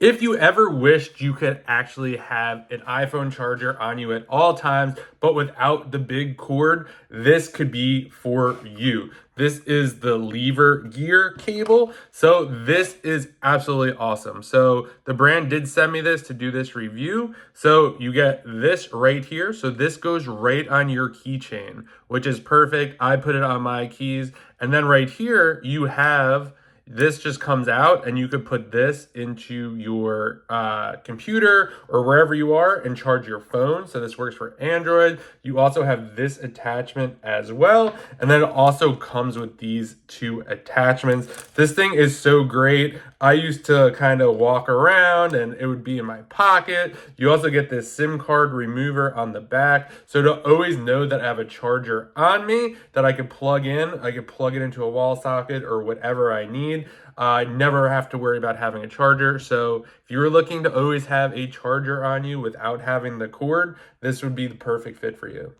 If you ever wished you could actually have an iPhone charger on you at all times, but without the big cord, this could be for you. This is the Lever Gear cable. So this is absolutely awesome. So the brand did send me this to do this review. So you get this right here. So this goes right on your keychain, which is perfect. I put it on my keys. And then right here, you have this just comes out and you could put this into your computer or wherever you are and charge your phone. So this works for Android. You also have this attachment as well. And then it also comes with these two attachments. This thing is so great. I used to kind of walk around and it would be in my pocket. You also get this SIM card remover on the back. So to always know that I have a charger on me that I could plug in, I could plug it into a wall socket or whatever I need. I never have to worry about having a charger. So if you're looking to always have a charger on you without having the cord, this would be the perfect fit for you.